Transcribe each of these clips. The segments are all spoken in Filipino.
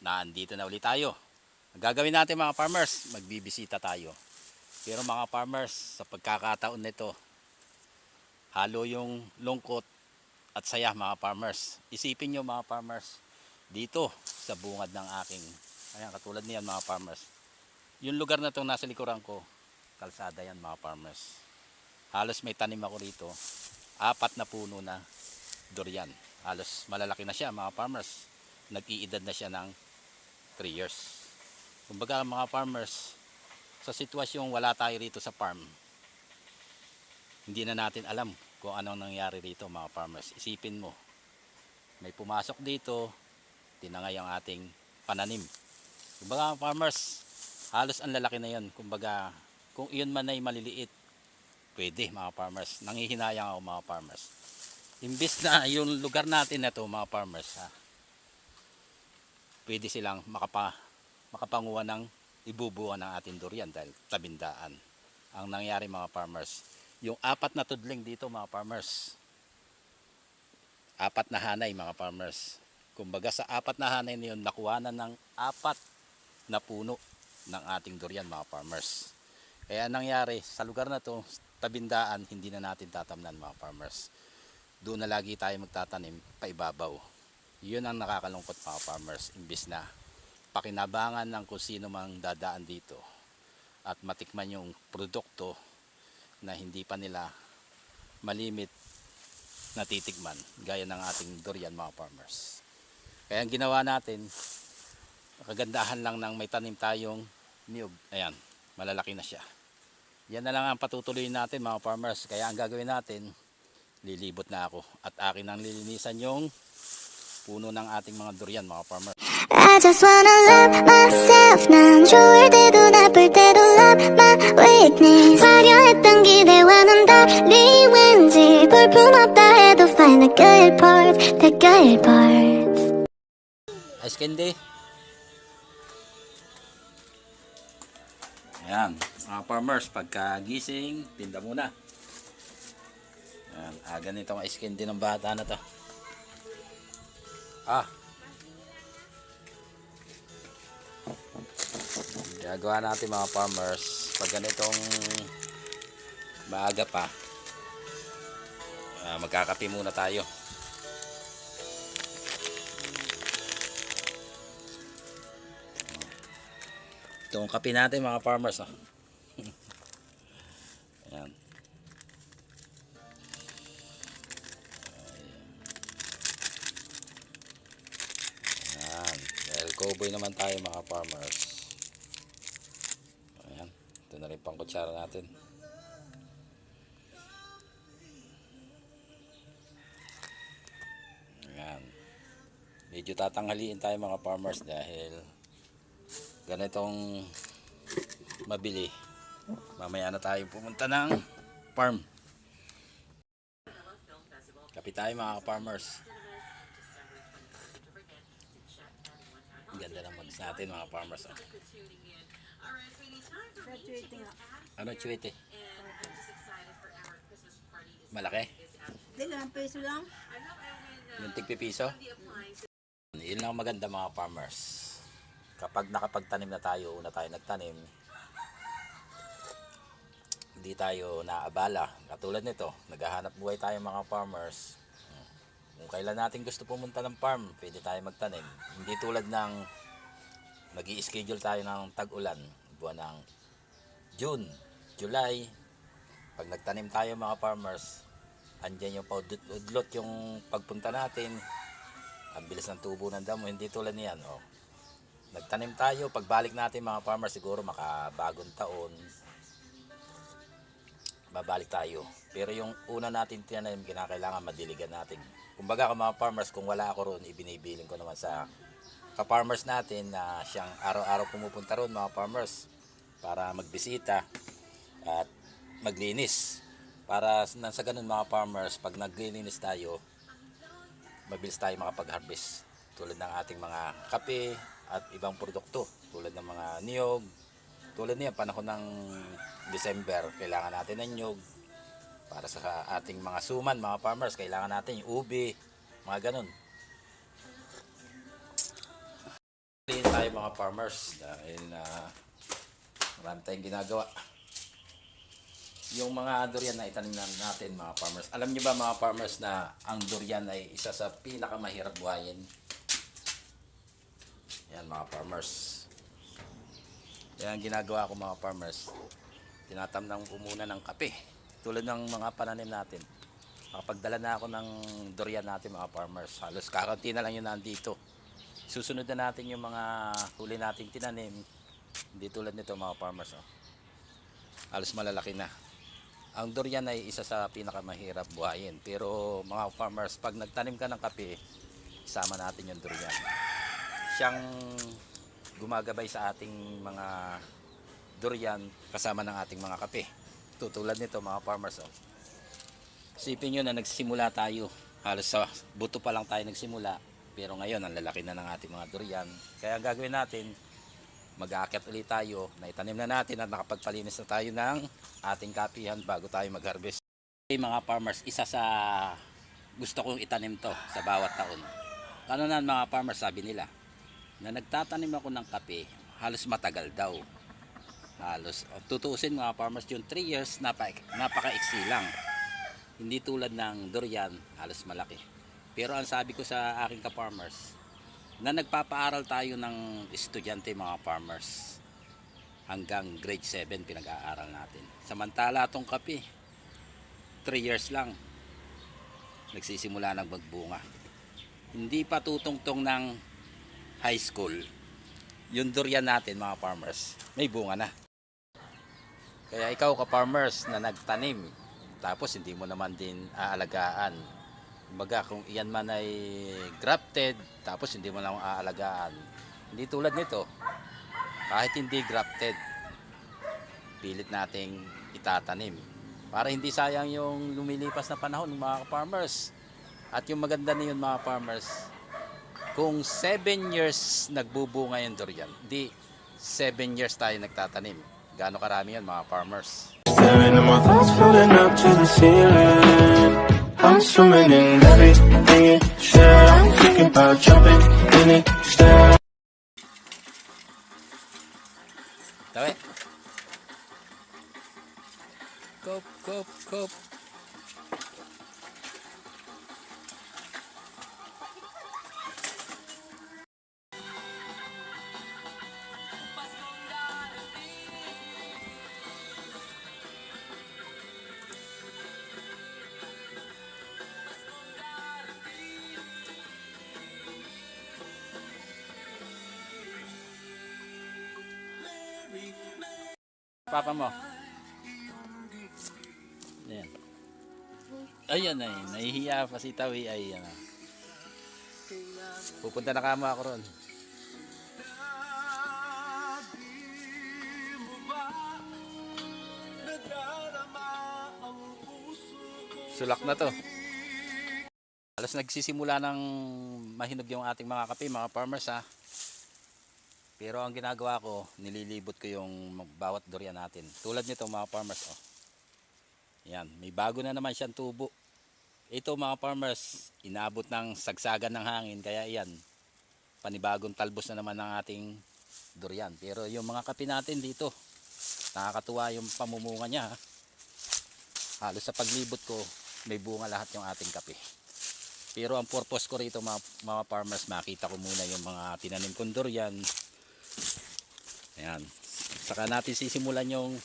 Nandito na ulit tayo. Ang gagawin natin mga farmers, magbibisita tayo. Pero mga farmers, sa pagkakataon nito, halo yung lungkot at saya mga farmers. Isipin nyo mga farmers, dito sa bungad ng aking, ayan katulad niyan mga farmers. Yung lugar na itong nasa likuran ko, kalsada yan mga farmers. Halos may tanim ako rito, 4 na puno na durian. Halos malalaki na siya mga farmers. Nag-iedad na siya ng 3 years. Kumbaga mga farmers, sa sitwasyong wala tayo rito sa farm, hindi na natin alam kung anong nangyari rito mga farmers. Isipin mo, may pumasok dito, tinangay ang ating pananim. Kumbaga mga farmers, halos ang lalaki na yun. Kumbaga, kung iyon man ay maliliit, pwede mga farmers. Nanghihinayang ako mga farmers. Imbis na yung lugar natin na to mga farmers, pwede silang makapanguha ng ibubuhan ng ating durian dahil tabindaan. Ang nangyari mga farmers, yung 4 na tudling dito mga farmers, 4 na hanay mga farmers. Kumbaga sa 4 na hanay na yun, nakuhanan ng 4 na puno ng ating durian mga farmers. Kaya nangyari sa lugar na to, tabindaan, hindi na natin tatamnan mga farmers. Doon na lagi tayo magtatanim paibabaw. Yun ang nakakalungkot mga farmers. Imbis na pakinabangan ng kung sino mang dadaan dito at matikman yung produkto na hindi pa nila malimit na titikman, gaya ng ating durian mga farmers. Kaya ang ginawa natin, kagandahan lang ng may tanim tayong niyog. Ayan, malalaki na siya. Yan na lang ang patutuloyin natin mga farmers. Kaya ang gagawin natin, lilibot na ako at akin ang lilinisan yung puno ng ating mga durian mga farmers. I just wanna love myself. 난 좋을 때도 나쁠 때도 love my weakness. 화려했던 기대와는 달리 왠지 볼품없다 해도 find the good parts, the good parts. Ice candy. Ayan, mga farmers, pagkagising, tinda muna. Ayan, ganito ang ice candy ng bata na to. Gagawa natin mga farmers pag ganitong maaga pa, magkakape muna tayo. Itong kape natin mga farmers, ayan. Ayan, dahil cowboy naman tayo mga farmers. Ayan, ito na rin pang kutsara natin. Ayan, medyo tatanghaliin tayo mga farmers dahil ganitong mabili. Mamaya na tayo pumunta ng farm. Kape tayo mga farmers. Ganda ng mags natin mga farmers. Ano chwete? Malaki? Ilang peso lang? Yung tigpipiso? Yun lang maganda mga farmers. Kapag nakapagtanim na tayo, una tayo nagtanim, hindi tayo naabala. Katulad nito, naghahanap buhay tayo mga farmers. Kung kailan natin gusto pumunta ng farm, pwede tayo magtanim. Hindi tulad ng nag-i-schedule tayo ng tag-ulan, buwan ng June, July. Pag nagtanim tayo mga farmers, andyan yung paudlot yung pagpunta natin. Ang bilis ng tubo ng damo, hindi tulad niyan. Nagtanim tayo, pagbalik natin mga farmers, siguro makabagong taon, babalik tayo. Pero yung una natin tinanim, kinakailangan madiligan natin. Kumbaga mga farmers, kung wala ako roon, ibinibiling ko naman sa ka-farmers natin na siyang araw-araw pumupunta roon mga farmers para magbisita at maglinis. Para sa ganun mga farmers, pag naglilinis tayo, mabilis tayo makapag-harvest. Tulad ng ating mga kape at ibang produkto. Tulad ng mga niyog. Tulad niya, panahon ng December, kailangan natin ng niyog. Para sa ating mga suman, mga farmers, kailangan natin yung ube, mga ganun. Clean tayo mga farmers dahil marami tayong ginagawa. Yung mga durian na itanim natin mga farmers. Alam niyo ba mga farmers na ang durian ay isa sa pinakamahirap buhayin? Yan mga farmers. Yan ang ginagawa ko mga farmers. Tinatamnang ko muna ng kape. Tulad ng mga pananim natin. Makapagdala na ako ng durian natin mga farmers. Halos kakunti na lang yun nandito. Susunod na natin yung mga huli nating tinanim. Hindi tulad nito mga farmers. Oh. Halos malalaki na. Ang durian ay isa sa pinakamahirap buhayin. Pero mga farmers, pag nagtanim ka ng kape, isama natin yung durian. Siyang gumagabay sa ating mga durian kasama ng ating mga kape. Tutulad nito mga farmers. Oh. Isipin nyo na nagsimula tayo. Halos sa buto pa lang tayo nagsimula. Pero ngayon, ang lalaki na ng ating mga durian. Kaya ang gagawin natin, mag-aakyat ulit tayo, naitanim na natin at nakapagpalinis na tayo ng ating kapihan bago tayo mag-harvest. Okay, mga farmers, isa sa gusto kong itanim to sa bawat taon. Ano na mga farmers, sabi nila, na nagtatanim ako ng kape, halos matagal daw. Halos, tutuusin mga farmers, yung 3 years, napaka-iksi lang. Hindi tulad ng durian, halos malaki. Pero ang sabi ko sa aking ka-farmers, na nagpapaaral tayo ng estudyante mga farmers hanggang grade 7 pinag-aaral natin. Samantala itong kape 3 years lang nagsisimula ng magbunga. Hindi pa tutungtong ng high school yung durian natin mga farmers, may bunga na. Kaya ikaw ka-farmers na nagtanim tapos hindi mo naman din aalagaan, kumbaga kung iyan man ay grafted tapos hindi mo lang aalagaan, hindi tulad nito, kahit hindi grafted pilit nating itatanim para hindi sayang yung lumilipas na panahon mga farmers. At yung maganda niyon mga farmers, kung 7 years nagbubunga yung durian, di 7 years tayo nagtatanim. Gaano karami yan mga farmers? Staring at my thoughts floating up to the ceiling. I'm swimming in everything you said. I'm thinking about jumping in it. Stare. Tawi. Kop, kop, kop. Papa mo. Ayan. Ayan ay, nahihiya pa si Tawi ay ano. Pupunta na kamo ako ron. Sulak na to. Alas nagsisimula ng mahinog yung ating mga kape, mga farmers ha. Pero ang ginagawa ko, nililibot ko yung bawat durian natin. Tulad nito mga farmers. Oh. Yan, may bago na naman siyang tubo. Ito mga farmers, inabot ng sagsagan ng hangin. Kaya yan, panibagong talbos na naman ng ating durian. Pero yung mga kape natin dito, nakakatuwa yung pamumunga niya. Ha? Halos sa paglibot ko, may bunga lahat yung ating kape. Pero ang purpose ko rito mga farmers, makita ko muna yung mga tinanim kong durian. Ayan. Saka natin sisimulan yung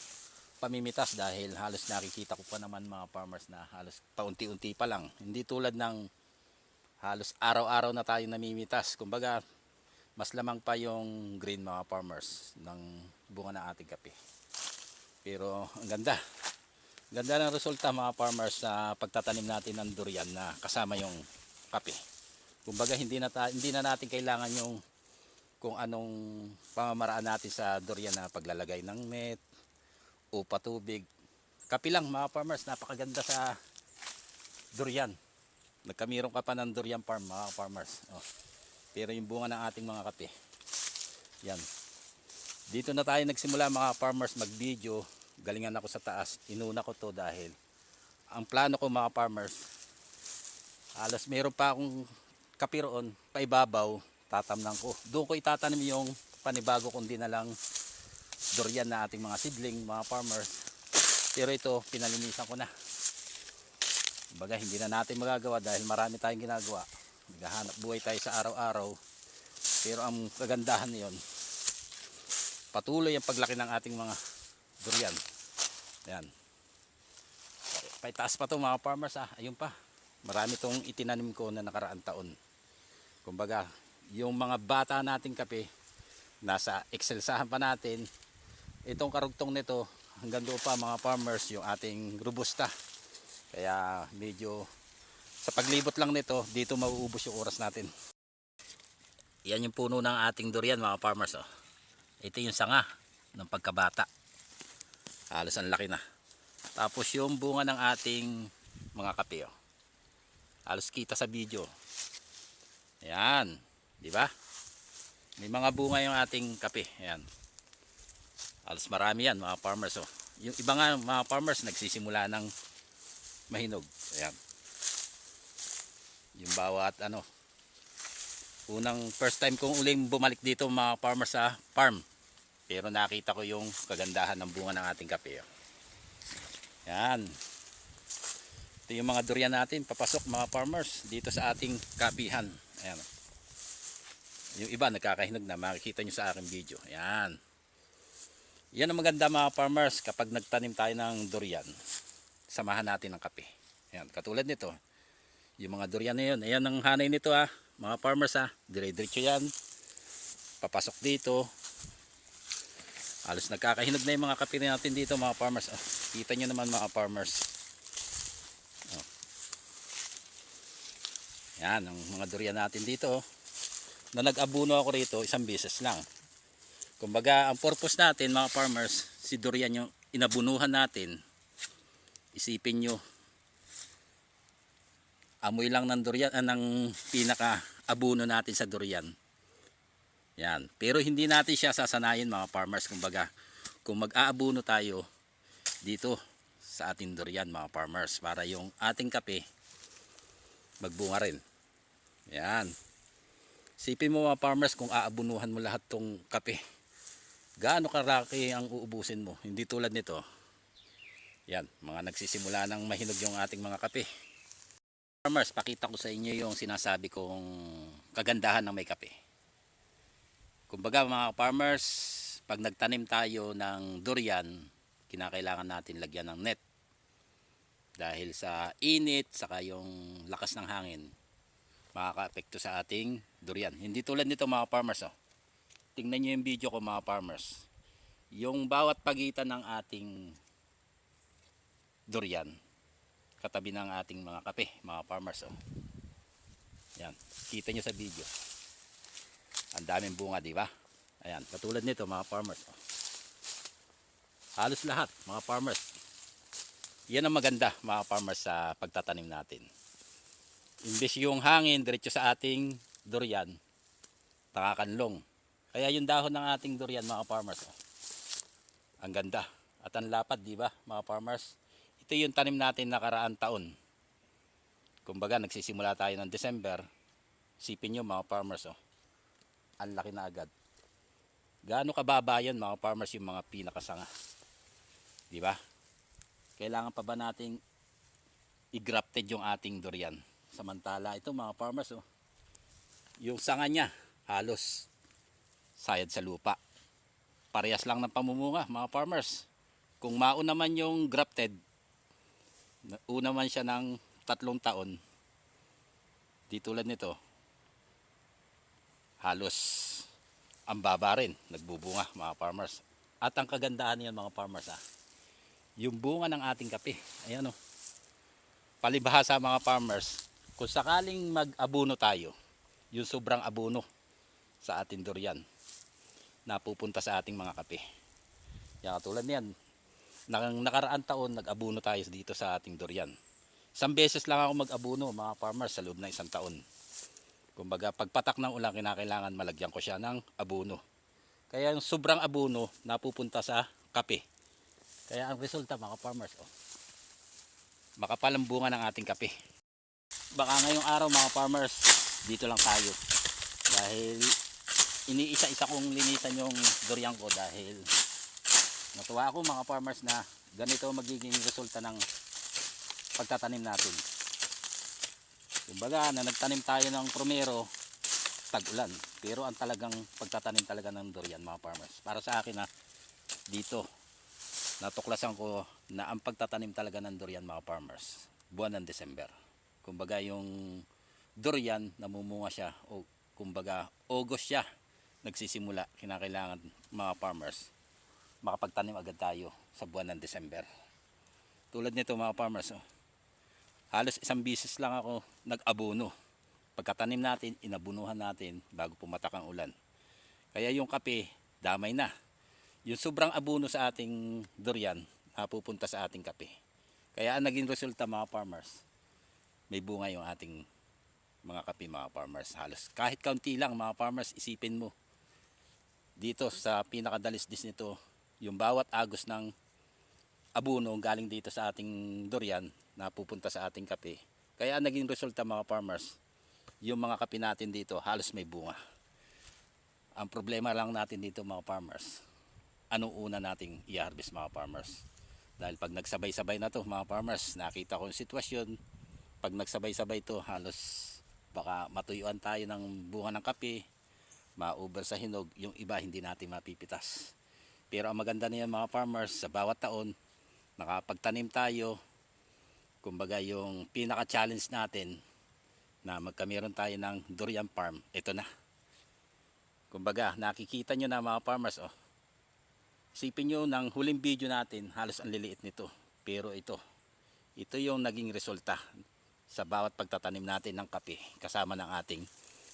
pamimitas dahil halos nakikita ko pa naman mga farmers na halos paunti-unti pa lang. Hindi tulad ng halos araw-araw na tayo namimitas. Kumbaga, mas lamang pa yung green mga farmers ng bunga ng ating kape. Pero ang ganda. Ganda ng resulta mga farmers sa pagtatanim natin ng durian na kasama yung kape. Kumbaga hindi na natin kailangan yung kung anong pamamaraan natin sa durian na paglalagay ng net, upa tubig. Kape lang mga farmers, napakaganda sa durian. Nagkamiron ka pa ng durian farm mga farmers. Oh. Pero yung bunga ng ating mga kape. Yan. Dito na tayo nagsimula mga farmers mag-video. Galingan ako sa taas. Inuna ko to dahil ang plano ko mga farmers, halos meron pa akong kape roon, paibabaw. tatamnan ko. Doon ko itatanim yung panibago kong dinalang durian na ating mga seedling, mga farmers. Pero ito, pinalinisan ko na. Kumbaga, hindi na natin magagawa dahil marami tayong ginagawa. Naghahanap buhay tayo sa araw-araw. Pero ang kagandahan niyon, patuloy ang paglaki ng ating mga durian. Ayan. Paitaas pa to mga farmers ayun pa. Marami tong itinanim ko na nakaraang taon. Kumbaga, yung mga bata nating kape, nasa excelsahan pa natin. Itong karugtong nito, hanggang doon pa mga farmers, yung ating robusta. Kaya medyo sa paglibot lang nito, dito mauubos yung oras natin. Yan yung puno ng ating durian mga farmers. Ito yung sanga ng pagkabata. Halos ang laki na. Tapos yung bunga ng ating mga kape. Halos kita sa video. Ayan. Diba? May mga bunga yung ating kape. Ayan. Halos marami yan mga farmers. Yung iba nga mga farmers nagsisimula ng mahinog. Ayan. Yung bawat unang first time kong uling bumalik dito mga farmers sa farm. Pero nakita ko yung kagandahan ng bunga ng ating kape. Yan. Ito yung mga durian natin papasok mga farmers dito sa ating kapihan. Ayan. Yung iba nagkakahinog na, makikita nyo sa aking video. Yan. Yan ang maganda mga farmers kapag nagtanim tayo ng durian. Samahan natin ng kape. Ayan. Katulad nito. Yung mga durian na yun. Ayan ang hanay nito mga farmers dire-diretso yan. Papasok dito. Halos nagkakahinog na yung mga kape natin dito mga farmers. Kita nyo naman mga farmers. Yan ang mga durian natin dito. Na nag-abuno ako rito isang beses lang. Kumbaga ang purpose natin mga farmers, si durian yung inabunuhan natin. Isipin nyo, amoy lang ng durian, ng pinaka abuno natin sa durian. Yan. Pero hindi natin siya sasanayin mga farmers. Kumbaga, kung mag-aabuno tayo dito sa ating durian mga farmers para yung ating kape magbunga rin. Yan. Sipin mo mga farmers kung aabunuhan mo lahat tong kape. Gaano karaki ang uubusin mo. Hindi tulad nito. Yan. Mga nagsisimula ng mahinog yung ating mga kape. Farmers, pakita ko sa inyo yung sinasabi kong kagandahan ng may kape. Kumbaga mga farmers, pag nagtanim tayo ng durian, kinakailangan natin lagyan ng net. Dahil sa init, saka yung lakas ng hangin, makaka-apekto sa ating durian. Hindi tulad nito mga farmers. Tingnan nyo yung video ko mga farmers. Yung bawat pagitan ng ating durian, katabi ng ating mga kape, mga farmers. Yan, kita nyo sa video. Ang daming bunga, di ba? Ayan, katulad nito mga farmers. Halos lahat, mga farmers. Yan ang maganda, mga farmers, sa pagtatanim natin. Imbes yung hangin diretso sa ating durian, nakakanlong. Kaya yung dahon ng ating durian, mga farmers, ang ganda. At ang lapad, di ba, mga farmers? Ito yung tanim natin nakaraang taon. Kumbaga, nagsisimula tayo ng December. Sipin nyo, mga farmers, ang laki na agad. Gaano kababa yan mga farmers yung mga pinakasanga? Di ba? Kailangan pa ba nating i-grafted yung ating durian? Samantala ito mga farmers, yung sanga niya halos sayad sa lupa. Parehas lang ng pamumunga mga farmers. Kung mauna man yung grafted, una man siya ng 3 taon, di tulad nito, halos ang baba rin, nagbubunga mga farmers. At ang kagandahan niyan mga farmers, yung bunga ng ating kape, ayan palibhasa mga farmers, kung sakaling mag-abuno tayo, yung sobrang abuno sa ating durian, napupunta sa ating mga kape. Yan, tulad niyan, nakaraan taon, nag-abuno tayo dito sa ating durian. Isang beses lang ako mag-abuno mga farmers sa loob ng 1 taon. Kumbaga pagpatak ng ulan, kinakailangan malagyan ko siya ng abuno. Kaya yung sobrang abuno napupunta sa kape. Kaya ang resulta mga farmers, makapal ang bunga ng ating kape. Baka ngayong araw mga farmers, dito lang tayo. Dahil iniisa-isa kong linisan yung durian ko dahil natuwa ako mga farmers na ganito magiging resulta ng pagtatanim natin. Kumbaga na nagtanim tayo ng promero, tag-ulan. Pero ang talagang pagtatanim talaga ng durian mga farmers. Para sa akin dito natuklasan ko na ang pagtatanim talaga ng durian mga farmers, buwan ng December. Kumbaga yung durian namumunga siya o kumbaga August siya nagsisimula. Kinakailangan mga farmers makapagtanim agad tayo sa buwan ng December. Tulad nito mga farmers, halos isang bisis lang ako nag-abono. Pagkatanim natin, inabunuhan natin bago pumatak ang ulan. Kaya yung kape, damay na. Yung sobrang abono sa ating durian, napupunta sa ating kape. Kaya ang naging resulta mga farmers, may bunga yung ating mga kape mga farmers. Halos kahit kaunti lang mga farmers, isipin mo. Dito sa pinakadalisdis nito, yung bawat agos ng abono galing dito sa ating durian, napupunta sa ating kape. Kaya ang naging resulta mga farmers, yung mga kape natin dito halos may bunga. Ang problema lang natin dito mga farmers, anong una nating i-harvest mga farmers. Dahil pag nagsabay-sabay na to mga farmers, nakita ko yung sitwasyon, pag nagsabay-sabay to halos baka matuyuan tayo ng bunga ng kape, ma-over sa hinog, yung iba hindi natin mapipitas. Pero ang maganda niyan mga farmers, sa bawat taon nakapagtanim tayo. Kumbaga yung pinaka-challenge natin na magkameron tayo ng durian farm, ito na. Kumbaga nakikita nyo na mga farmers, isipin nyo ng huling video natin, halos ang liliit nito. Pero ito yung naging resulta sa bawat pagtatanim natin ng kape kasama ng ating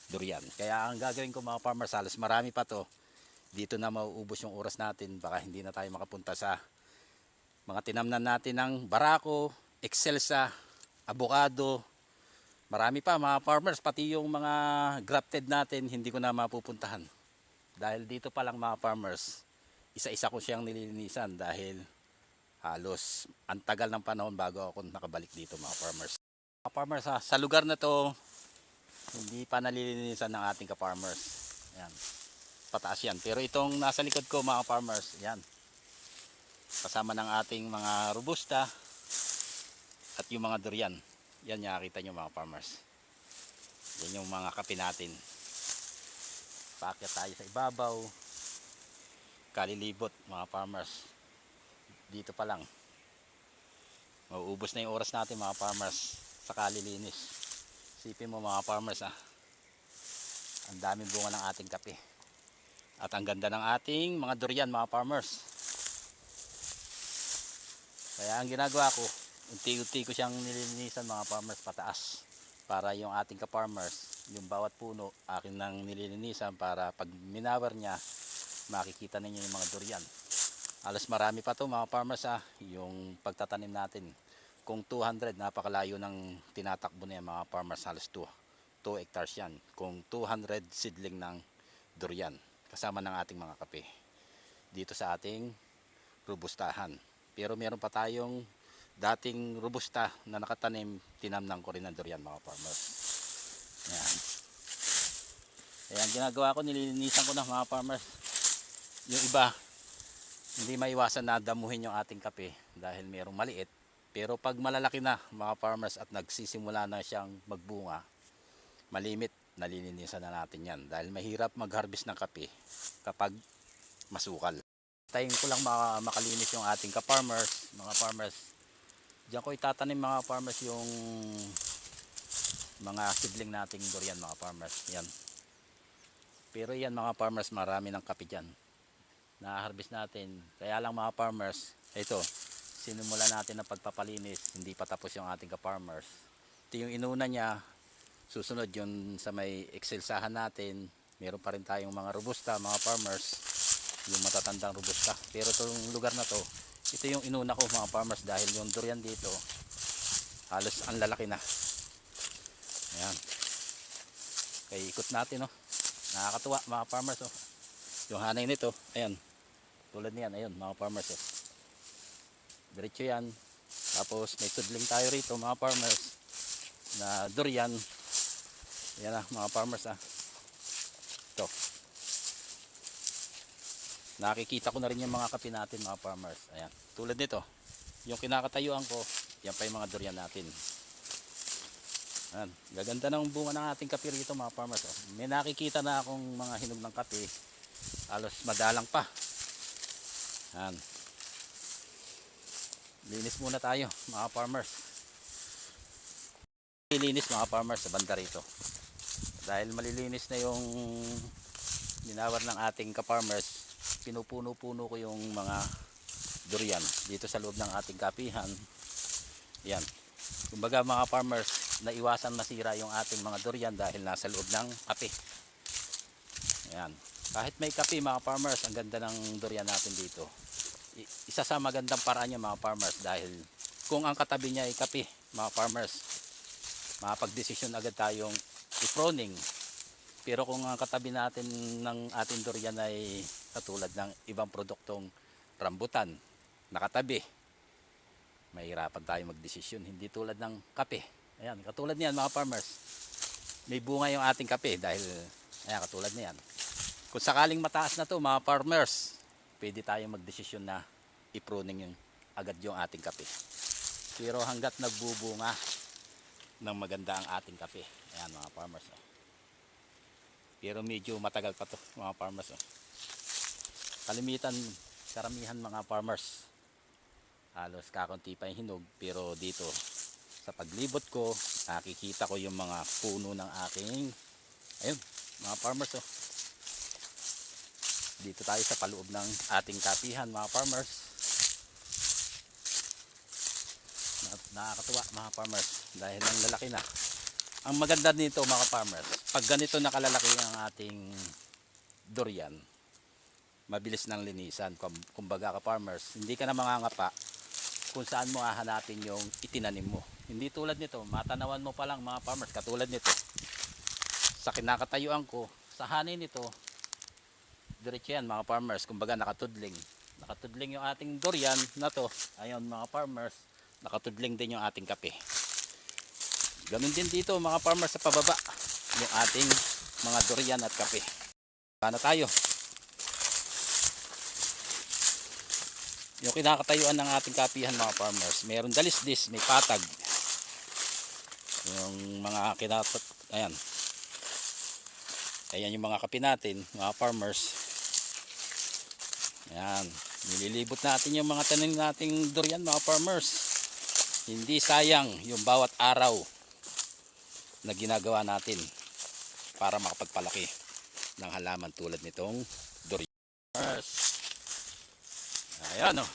durian. Kaya ang gagawin ko mga farmers, halos marami pa to. Dito na mauubos yung oras natin, baka hindi na tayo makapunta sa mga tinamnan natin ng barako, excelsa, avocado. Marami pa mga farmers, pati yung mga grafted natin hindi ko na mapupuntahan. Dahil dito pa lang mga farmers, isa-isa ko siyang nililinisan dahil halos ang tagal ng panahon bago ako nakabalik dito mga farmers. Mga farmers sa lugar na to, hindi pa nalilinisan ng ating ka-farmers. Ayan, pataas yan. Pero itong nasa likod ko mga farmers, yan. Kasama ng ating mga robusta at yung mga durian. Yan nakita nyo mga farmers. Yan yung mga kape natin. Paakyat tayo sa ibabaw. Kalilibot mga farmers. Dito pa lang. Mauubos na yung oras natin mga farmers sa kalilinis. Sipin mo mga farmers ang daming bunga ng ating kape. At ang ganda ng ating mga durian mga farmers. Kaya ang ginagawa ko, unti-unti ko siyang nililinisan mga farmers pataas. Para yung ating ka-farmers, yung bawat puno, akin nang nililinisan para pag minawar niya, makikita ninyo yung mga durian. Alas marami pa to mga farmers yung pagtatanim natin. Kung 200, napakalayo ng tinatakbo na yan mga farmers, halos 2 hectares yan. Kung 200 seedling ng durian, kasama ng ating mga kape. Dito sa ating robustahan. Pero meron pa tayong dating robusta na nakatanim, tinamnan ko rin ng durian mga farmers. Ayan. Ayan, ginagawa ko, nililinisan ko na mga farmers. Yung iba, hindi maiwasan na damuhin yung ating kape dahil merong maliit. Pero pag malalaki na mga farmers at nagsisimula na siyang magbunga, malimit, nalilinisan na natin yan. Dahil mahirap mag-harvest ng kape kapag masukal. Tayin ko lang makalinis yung ating ka-farmers, mga farmers. Diyan ko itatanim mga farmers yung mga seedling nating durian mga farmers. Yan. Pero yan mga farmers, marami ng kape dyan. Na-harvest natin. Kaya lang mga farmers, ito, sinimula natin ang pagpapalinis. Hindi pa tapos yung ating ka-farmers. Ito yung inuna niya. Susunod yun sa may excelsahan natin. Meron pa rin tayong mga robusta mga farmers. Yung matatandang robusta. Pero itong lugar na to, ito yung inuna ko mga farmers dahil yung durian dito halos ang lalaki na. Ayan. Kaya ikot natin nakakatuwa mga farmers yung hanay nito, ayan, tulad niyan, ayun mga farmers diretso yan. Tapos may tudling tayo rito mga farmers na durian. Ayan mga farmers Nakikita ko na rin yung mga kape natin mga farmers. Ayan, tulad nito. Yung kinakatayuan ko, yan pa yung mga durian natin. Ayan, gaganda ng bunga ng ating kape rito mga farmers. Oh. May nakikita na akong mga hinog ng kape. Halos madalang pa. Ayan. Linis muna tayo mga farmers. Linis mga farmers sa banda rito. Dahil malilinis na yung ninawar ng ating ka-farmers, pinupuno-puno ko yung mga durian dito sa loob ng ating kapihan. Yan. Kumbaga mga farmers, naiwasan masira yung ating mga durian dahil nasa loob ng kape. Yan. Kahit may kape mga farmers, ang ganda ng durian natin dito. Isa sa magandang paraan niya mga farmers dahil kung ang katabi niya ay kape mga farmers, makapag-desisyon agad tayong i-proning. Pero kung ang katabi natin ng ating durian ay katulad ng ibang produktong rambutan nakatabi, mahirapan tayo magdesisyon. Hindi tulad ng kape. Ayan, katulad niyan mga farmers, may bunga yung ating kape dahil ayan, katulad niyan. Kung sakaling mataas na to mga farmers, pwede tayong magdesisyon na i-pruning yung agad yung ating kape. Pero hanggat nagbubunga ng maganda ang ating kape, ayan mga farmers. Oh. Pero medyo matagal pa to mga farmers. Oh. Karamihan mga farmers, halos kakunti pa yung hinog. Pero dito sa paglibot ko, nakikita ko yung mga puno ng aking, ayun mga farmers. Oh. Dito tayo sa paloob ng ating kapihan mga farmers. Nakakatuwa mga farmers dahil ang lalaki na. Ang maganda nito mga farmers, pag ganito nakalalaki ang ating durian, mabilis nang linisan. Kumbaga ka farmers, hindi ka na mangangapa kung saan mo hahanapin yung itinanim mo. Hindi tulad nito, matanawan mo pa lang mga farmers, katulad nito. Sa kinakatayuan ko, sa hanin nito, diretso yan mga farmers, kumbaga nakatudling. Nakatudling yung ating durian na to. Ayun mga farmers, nakatudling din yung ating kape. Ganun din dito mga farmers sa pababa, yung ating mga durian at kape. Paano tayo? Yung kinakatayuan ng ating kapihan mga farmers, mayroon dalisdis, may patag. Yung mga ayan. Ayan yung mga kape natin mga farmers. Ayan, nililibot natin yung mga tanim nating durian mga farmers. Hindi sayang yung bawat araw na ginagawa natin para makapagpalaki ng halaman tulad nitong durian. Ayan o.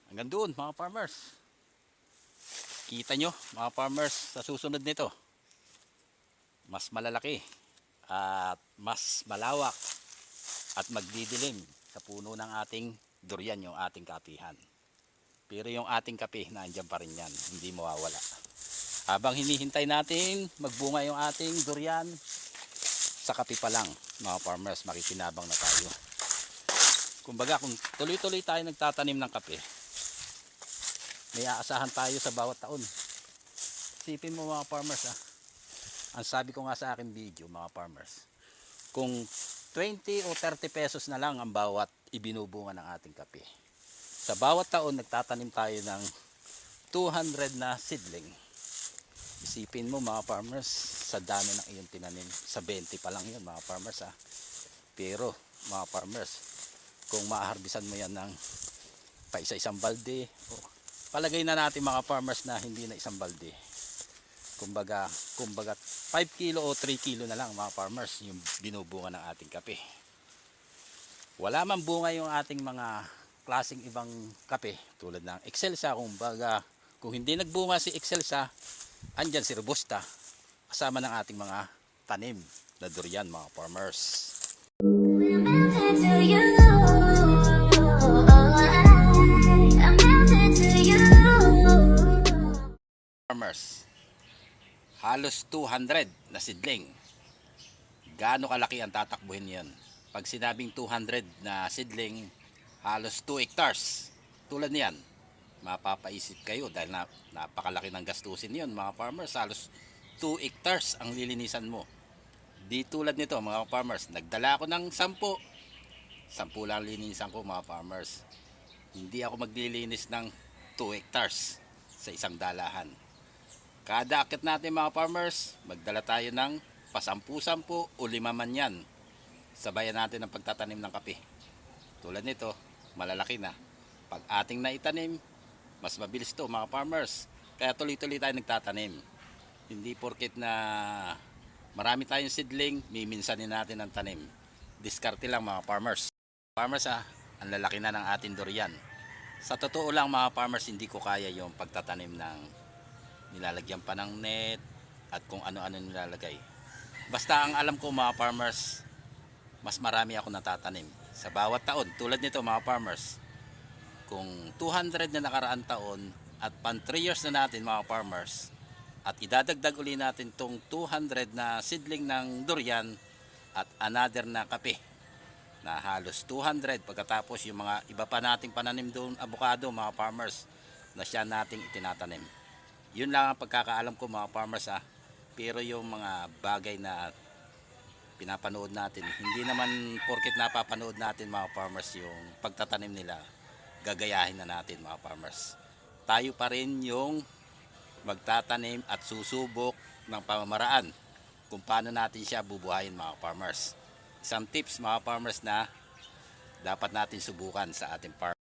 Hanggang doon mga farmers. Kita nyo mga farmers sa susunod nito. Mas malalaki at mas malawak at magdidilim sa puno ng ating durian yung ating kapihan. Pero yung ating kape, nandiyan pa rin yan. Hindi mawawala. Habang hinihintay natin magbunga yung ating durian, sa kape pa lang, mga farmers, makikinabang na tayo. Kumbaga, kung tuloy-tuloy tayo nagtatanim ng kape, may aasahan tayo sa bawat taon. Sipin mo mga farmers, ang sabi ko nga sa aking video, mga farmers, kung 20 o 30 pesos na lang ang bawat ibinubunga ng ating kape, sa bawat taon nagtatanim tayo ng 200 na seedling. Isipin mo mga farmers, sa dami ng iyong tinanim, sa 20 pa lang yun mga farmers Pero mga farmers, kung maaharbisan mo yan ng pa isa-isang balde, palagay na natin mga farmers na hindi na isang balde. Kumbaga 5 kilo o 3 kilo na lang mga farmers yung binubunga ng ating kape. Wala man bunga yung ating mga klaseng ibang kape tulad ng Excelsa. Kumbaga kung hindi nagbunga si Excelsa, andyan si Robusta kasama ng ating mga tanim na durian mga farmers. I'm melted to you. I'm melted to you. Farmers, halos 200 na seedling. Gaano kalaki ang tatakbuhin yon? Pag sinabing 200 na seedling, halos 2 hectares. Tulad niyan, mapapaisip kayo dahil napakalaki ng gastusin yon mga farmers. Halos 2 hectares ang lilinisan mo. Di tulad nito mga farmers, nagdala ako ng 10 10 lang linisan ko mga farmers. Hindi ako maglilinis ng 2 hectares sa isang dalahan. Kada akit natin mga farmers, magdala tayo ng pasampu-sampu o 5 man yan. Sabayan natin ang pagtatanim ng kape. Tulad nito, malalaki na. Pag ating naitanim, mas mabilis to mga farmers. Kaya tuloy-tuloy tayo nagtatanim. Hindi porket na marami tayong seedling, miminsanin natin ang tanim. Diskarte lang mga farmers. Farmers ang lalaki na ng ating durian. Sa totoo lang mga farmers, hindi ko kaya yung pagtatanim ng nilalagyan pa ng net at kung ano-ano nilalagay. Basta ang alam ko mga farmers, mas marami ako natatanim. Sa bawat taon, tulad nito mga farmers, kung 200 na nakaraan taon at pan 3 years na natin mga farmers, at idadagdag uli natin tong 200 na seedling ng durian at another na kape na halos 200 pagkatapos yung mga iba pa nating pananim doon avocado mga farmers na siya nating itinatanim. Yun lang ang pagkakaalam ko mga farmers pero yung mga bagay na pinapanood natin, hindi naman porket napapanood natin mga farmers yung pagtatanim nila, gagayahin na natin mga farmers. Tayo pa rin yung magtatanim at susubok ng pamamaraan kung paano natin siya bubuhayin mga farmers. Isang tips mga farmers na dapat natin subukan sa ating farm.